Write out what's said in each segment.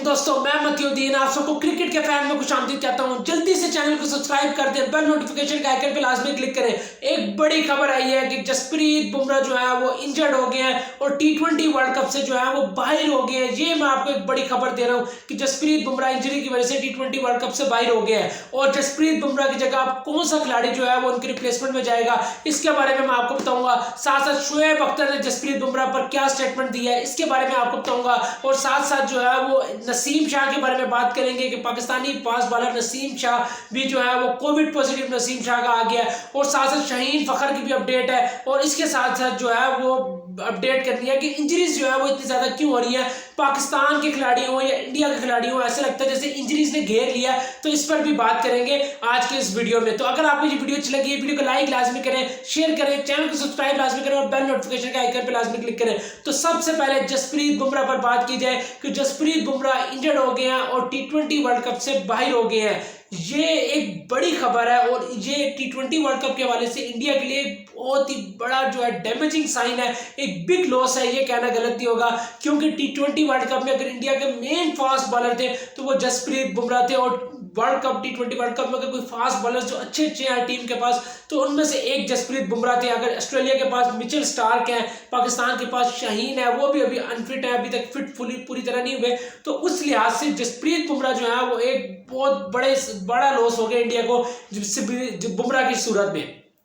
वालेकुम दोस्तों, मैं मतियुद्दीन आप सबको क्रिकेट के फैन में खुशामदीद कहता हूं। जल्दी से चैनल को सब्सक्राइब कर दें, बेल नोटिफिकेशन के आइकन पे लाजमी क्लिक करें। एक बड़ी खबर आई है कि जसप्रीत बुमराह जो है वो इंजर्ड हो गए हैं और T20 वर्ल्ड कप से जो है वो बाहर हो गए हैं। ये मैं आपको एक बड़ी खबर दे रहा हूँ कि जसप्रीत बुमराह इंजरी की वजह से T20 वर्ल्ड कप से बाहर हो गए हैं और जसप्रीत बुमराह की जगह आप कौन सा खिलाड़ी जो है वो उनके रिप्लेसमेंट में जाएगा, इसके बारे में मैं आपको बताऊंगा। साथ साथ शोएब अख्तर ने जसप्रीत बुमराह पर क्या स्टेटमेंट दिया है, इसके बारे में आपको बताऊंगा। और साथ साथ जो है वो नसीम शाह के बारे में बात करेंगे कि पाकिस्तानी फास्ट बॉलर नसीम शाह भी जो है वो कोविड पॉजिटिव नसीम शाह का आ गया है। और साथ साथ शाहीन फखर की भी अपडेट है और इसके साथ साथ जो है वो अपडेट करनी है कि इंजरीज जो है वो इतनी ज्यादा क्यों हो रही है। पाकिस्तान के खिलाड़ी हो या इंडिया के खिलाड़ी हो, ऐसा लगता है जैसे इंजरीज ने घेर लिया, तो इस पर भी बात करेंगे आज के इस वीडियो में। तो अगर आपको ये वीडियो अच्छी लगी, वीडियो को लाइक लाजमी करें, शेयर करें, चैनल को सब्सक्राइब लाजमी करें और बेल नोटिफिकेशन के आइकन पर लाजमी क्लिक करें। तो सबसे पहले जसप्रीत बुमराह पर बात की जाए कि जसप्रीत बुमराह इंजर्ड हो गए हैं और T20 वर्ल्ड कप से बाहर हो गए हैं। ये एक बड़ी खबर है और ये T20 वर्ल्ड कप के हवाले से इंडिया के लिए बहुत ही बड़ा जो है डैमेजिंग साइन है, एक बिग लॉस है। ये कहना गलत नहीं होगा क्योंकि T20 वर्ल्ड कप में अगर इंडिया के मेन फास्ट बॉलर थे तो वो जसप्रीत बुमराह थे और world cup T20 world cup में अगर कोई फास्ट बॉलर जो अच्छे हैं टीम के पास तो उनमें से एक जसप्रीत बुमराह थे। अगर ऑस्ट्रेलिया के पास मिचेल स्टार्क है, पाकिस्तान के पास शाहीन है, वो भी अभी अनफिट है, अभी तक फिट पूरी तरह नहीं हुए, तो उस लिहाज से जसप्रीत बुमराह जो है वो एक बहुत बड़ा लॉस हो गया इंडिया को बुमराह की सूरत में।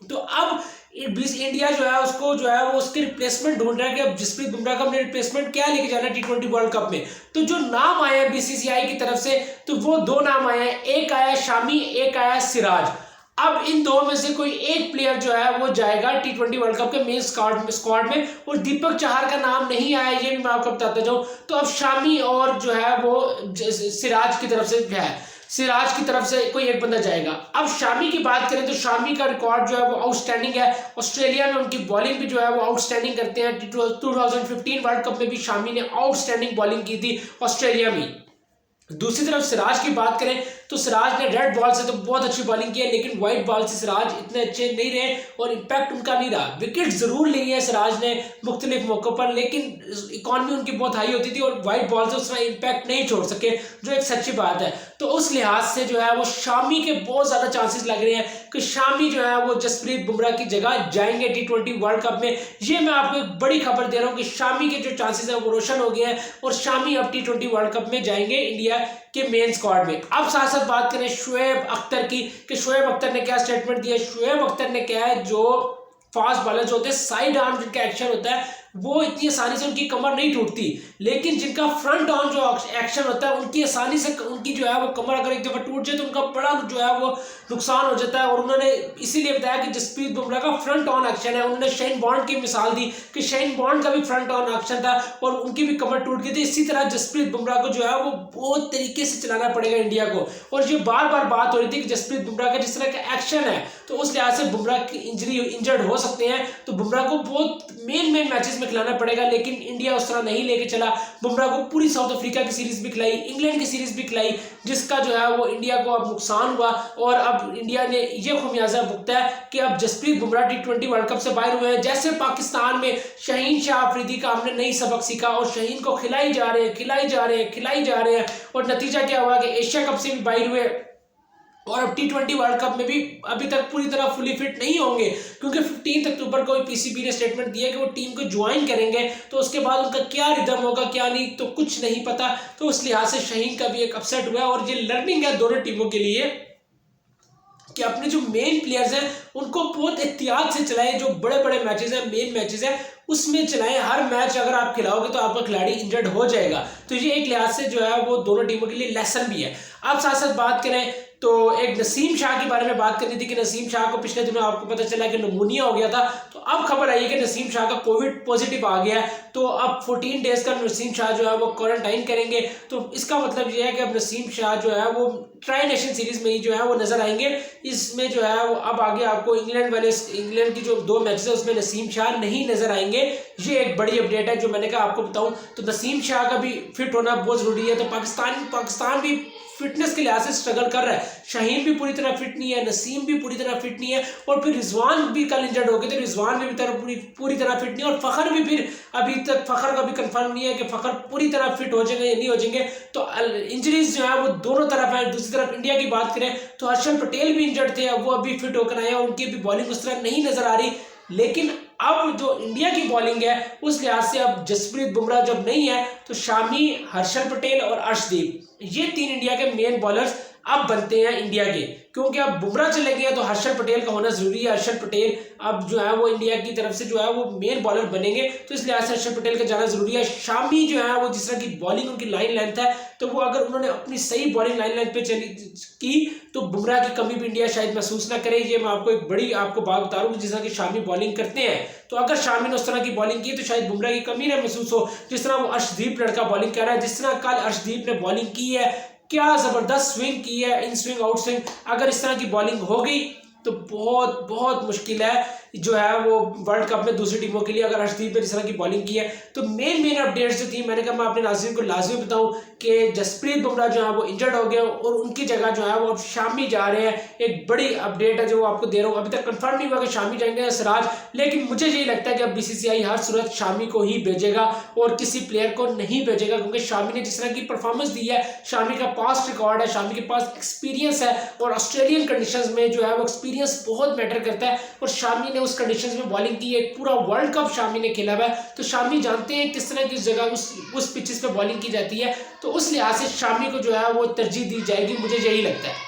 तो अब इंडिया जो है उसको जो है वो उसके रिप्लेसमेंट ढूंढ रहा है कि अब जसप्रीत बुमराह का अपने रिप्लेसमेंट क्या लेके जाना है T20 वर्ल्ड कप में। तो जो नाम आए हैं BCCI की तरफ से तो वो दो नाम आए हैं, एक आया शामी, एक आया सिराज। अब इन दो में से कोई एक प्लेयर जो है वो जाएगा T20 वर्ल्ड कप के मेन स्क्वाड में और दीपक चहर का नाम नहीं आया, ये भी मैं आपको बताता जाऊं। तो अब शामी और जो है वो सिराज की तरफ से है, सिराज की तरफ से कोई एक बंदा जाएगा। अब शामी की बात करें तो शामी का रिकॉर्ड जो है वो आउटस्टैंडिंग है। ऑस्ट्रेलिया में उनकी बॉलिंग भी जो है वो आउटस्टैंडिंग करते हैं। 2015 वर्ल्ड कप में भी शामी ने आउटस्टैंडिंग बॉलिंग की थी ऑस्ट्रेलिया में। दूसरी तरफ सिराज की बात करें तो सिराज ने रेड बॉल से तो बहुत अच्छी बॉलिंग की है, लेकिन व्हाइट बॉल से सिराज इतने अच्छे नहीं रहे और इम्पैक्ट उनका नहीं रहा। विकेट जरूर ली है सिराज ने मुख्तलिफ मौकों पर, लेकिन इकॉनमी उनकी बहुत हाई होती थी और व्हाइट बॉल से उसमें इम्पैक्ट नहीं छोड़ सके, जो एक सच्ची बात है। तो उस लिहाज से जो है वो शामी के बहुत ज्यादा चांसेस लग रहे हैं कि शामी जो है वो जसप्रीत बुमराह की जगह जाएंगे T20 वर्ल्ड कप में। ये मैं आपको एक बड़ी खबर दे रहा हूँ कि शामी के जो चांसेस है वो रोशन हो गए हैं और शामी अब T20 वर्ल्ड कप में जाएंगे इंडिया के मेन स्क्वाड में। अब साथ साथ बात करें शोएब अख्तर की कि शोएब अख्तर ने क्या स्टेटमेंट दिया। शोएब अख्तर ने क्या है, जो फास्ट बॉलर जो होते हैं साइड आर्म जिनका एक्शन होता है वो इतनी आसानी से उनकी कमर नहीं टूटती, लेकिन जिनका फ्रंट आर्म जो एक्शन होता है उनकी आसानी से उनकी जो है वो कमर अगर एक दफा टूट जाए तो उनका बड़ा जो है वो नुकसान हो जाता है। और उन्होंने इसीलिए बताया कि जसप्रीत बुमराह का फ्रंट ऑन एक्शन है। उन्होंने शेन बॉन्ड की मिसाल दी कि शेन बॉन्ड का भी फ्रंट ऑन एक्शन था और उनकी भी कमर टूट गई थी। इसी तरह जसप्रीत बुमराह को जो है वो बहुत तरीके से चलाना पड़ेगा इंडिया को। और ये बार बार बात हो रही थी कि जसप्रीत बुमराह का जिस तरह का एक्शन है तो उस लिहाज से बुमराह की इंजर्ड हो सकते हैं, तो बुमराह को बहुत मेन मैचेस में खिलाना पड़ेगा, लेकिन इंडिया उस तरह नहीं लेके चला। बुमराह को पूरी साउथ अफ्रीका की सीरीज भी खिलाई, इंग्लैंड की सीरीज भी खिलाई, जिसका जो है वो इंडिया को अब नुकसान हुआ और अब इंडिया ने ये खुमियाजा भुगता है कि अब Jasprit Bumrah T20 world cup से बाहर हुए हैं। जैसे पाकिस्तान में शाहीन शाह अफरीदी का हमने नई सबक सीखा और शाहीन को खिलाई जा रहे हैं और नतीजा क्या हुआ कि एशिया कप से भी बाहर हुए और अब T20 वर्ल्ड कप में भी अभी तक पूरी तरह फुली फिट नहीं होंगे क्योंकि 15 अक्टूबर को PCB ने स्टेटमेंट दिया कि वो टीम को ज्वाइन करेंगे। तो उसके बाद उनका क्या रिदम होगा क्या नहीं तो कुछ नहीं पता। तो उस लिहाज से शाहीन का भी एक अपसेट हुआ और ये लर्निंग है दोनों टीमों के लिए कि अपने जो मेन प्लेयर्स हैं उनको बहुत एहतियात से चलाएं। जो बड़े बड़े मैचेस हैं, मेन मैचेस हैं, उसमें चलाएं। हर मैच अगर आप खिलाओगे तो आपका खिलाड़ी इंजर्ड हो जाएगा। तो ये एक लिहाज से जो है वो दोनों टीमों के लिए लेसन भी है। आप साथ साथ बात करें तो एक नसीम शाह के बारे में बात करनी थी कि नसीम शाह को पिछले दिनों आपको पता चला कि निमोनिया हो गया था। तो अब खबर आई है कि नसीम शाह का कोविड पॉजिटिव आ गया है, तो अब 14 डेज का नसीम शाह जो है वो क्वारंटाइन करेंगे। तो इसका मतलब ये है कि अब नसीम शाह जो है वो ट्राई नेशन सीरीज में ही जो है वो नजर आएंगे। इसमें जो है वो अब आगे आपको इंग्लैंड की जो 2 मैचेस है उसमें नसीम शाह नहीं नजर आएंगे। ये एक बड़ी अपडेट है जो मैंने कहा आपको बताऊं। तो नसीम शाह का भी फिट होना बहुत जरूरी है। तो पाकिस्तान भी फिट फिटनेस के लिहाज से स्ट्रगल कर रहा है। शाहीन भी पूरी तरह फिट नहीं है, नसीम भी पूरी तरह फिट नहीं है, और फिर रिजवान भी कल इंजर्ड हो गए थे, रिजवान भी पूरी तरह फिट नहीं है, और फखर भी फिर अभी तक फखर का भी कंफर्म नहीं है कि फखर पूरी तरह फिट हो जाएंगे या नहीं हो जाएंगे। तो इंजरीज जो है वो दोनों तरफ है। दूसरी तरफ इंडिया की बात करें तो हर्षल पटेल भी इंजर्ड थे, वो अभी फिट होकर आए हैं, उनकी भी बॉलिंग उस तरह नहीं नजर आ रही। लेकिन अब जो इंडिया की बॉलिंग है उस लिहाज से अब जसप्रीत बुमराह जब नहीं है तो शामी, हर्षल पटेल और अर्शदीप, ये 3 इंडिया के मेन बॉलर्स अब बनते हैं इंडिया के, क्योंकि अब बुमराह चले गए तो हर्षल पटेल का होना जरूरी है। हर्षल पटेल अब जो है वो इंडिया की तरफ से जो है वो मेन बॉलर बनेंगे, तो इस लिहाज से हर्षल पटेल का जाना जरूरी है। शामी जो है वो जिस तरह की बॉलिंग उनकी लाइन लेंथ है, तो वो अगर उन्होंने अपनी सही बॉलिंग लाइन लेंथ पे चली की तो बुमराह की कमी भी इंडिया शायद महसूस ना करे। ये मैं आपको एक बड़ी आपको बात बता रहा हूँ, जिस तरह की शामी बॉलिंग करते हैं, तो अगर शामी ने उस तरह की बॉलिंग की तो शायद बुमराह की कमी ना महसूस हो। जिस तरह वो अर्शदीप लड़का बॉलिंग कर रहा है, जिस तरह कल अर्शदीप ने बॉलिंग की है, क्या जबरदस्त स्विंग की है, इन स्विंग आउट स्विंग, अगर इस तरह की बॉलिंग हो गई तो बहुत बहुत मुश्किल है जो है वो वर्ल्ड कप में दूसरी टीमों के लिए, अगर अर्शदीप ने जिस तरह की बॉलिंग की है। तो मेन अपडेट्स जो थी, मैंने कहा मैं अपने नाज़रीन को लाजमी बताऊं कि जसप्रीत बुमराह जो है वो इंजर्ड हो गए और उनकी जगह जो है वो अब शामी जा रहे हैं। एक बड़ी अपडेट है जो आपको दे रहा हूँ, अभी तक कंफर्म नहीं हुआ कि शामी जाएंगे या सिराज, लेकिन मुझे यही लगता है कि अब बीसीसीआई हर सूरत शामी को ही भेजेगा और किसी प्लेयर को नहीं भेजेगा, क्योंकि शामी ने जिस तरह की परफॉर्मेंस दी है, शामी का पास्ट रिकॉर्ड है, शामी के पास एक्सपीरियंस है, और ऑस्ट्रेलियन कंडीशंस में जो है वो एक्सपीरियंस बहुत मैटर करता है, और शामी ने उस कंडीशंस में बॉलिंग की है। पूरा वर्ल्ड कप शामी ने खेला हुआ है, तो शामी जानते हैं किस तरह की जगह उस पिचेस पे बॉलिंग की जाती है, तो उस लिहाज से शामी को जो है वो तरजीह दी जाएगी, मुझे यही लगता है।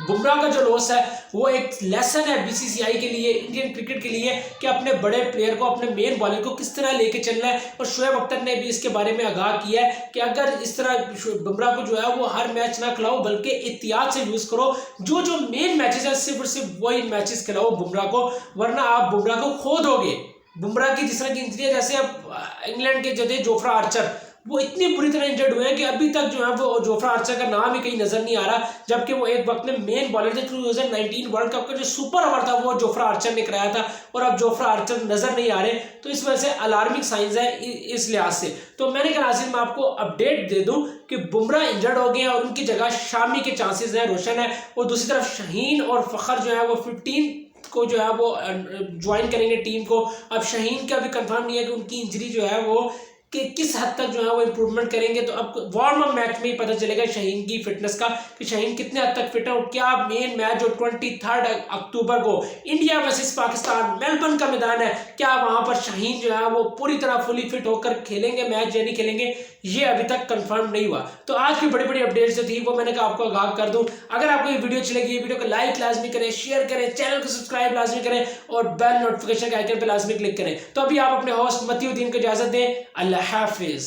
बुमराह का जो लॉस है वो एक लेसन है बीसीसीआई के लिए, इंडियन क्रिकेट के लिए, कि अपने बड़े प्लेयर को, अपने मेन बॉलर को किस तरह लेके चलना है। और शोएब अख्तर ने भी इसके बारे में आगाह किया है कि अगर इस तरह बुमराह को जो है वो हर मैच ना खिलाओ, बल्कि एहतियात से यूज करो, जो जो मेन मैचेस है सिर्फ और सिर्फ वही मैचेस खिलाओ बुमराह को, वरना आप बुमराह को खो दोगे। बुमराह की जिस तरह की इंजरी है, जैसे अब इंग्लैंड के जदे जोफ्रा आर्चर, वो इतनी बुरी तरह इंजर्ड हुए हैं कि अभी तक जो है वो जोफ्रा आर्चर का नाम ही कहीं नजर नहीं आ रहा, जबकि वो एक वक्त में मेन बॉलर थे। 2019 वर्ल्ड कप का जो सुपर ओवर था वो जोफ्रा आर्चर ने कराया था, और अब जोफ्रा आर्चर नजर नहीं आ रहे, तो इस वजह से अलार्मिंग साइंस है इस लिहाज से। तो मैंने कहा मैं आपको अपडेट दे दूं कि बुमराह इंजर्ड हो गए हैं और उनकी जगह शामी के चांसेस हैं, रोशन है, और दूसरी तरफ शाहीन और फखर जो है वो 15 को जो है वो ज्वाइन करेंगे टीम को। अब शाहीन का भी कंफर्म नहीं है कि उनकी इंजरी जो है वो कि किस हद तक जो है वो इंप्रूवमेंट करेंगे, तो अब वार्म अप मैच में ही पता चलेगा शाहीन की फिटनेस का कि शाहीन कितने हद तक फिट है, और क्या मेन मैच जो 23 अक्टूबर को इंडिया वर्सेस पाकिस्तान मेलबर्न का मैदान है, क्या वहां पर शाहीन जो है वो पूरी तरह फुली फिट होकर खेलेंगे मैच या नहीं खेलेंगे, ये अभी तक कंफर्म नहीं हुआ। तो आज की बड़ी बड़ी अपडेट्स जो थी वो मैंने कहा आपको आगाह कर दूं। अगर आपको ये वीडियो अच्छी लगी, वीडियो को लाइक लाजमी करें, शेयर करें, चैनल को सब्सक्राइब लाजमी करें, और बेल नोटिफिकेशन के आइकन पर लाजमी क्लिक करें। तो अभी आप अपने होस्ट मतीउद्दीन को इजाजत दें। अल्लाह हाफिज।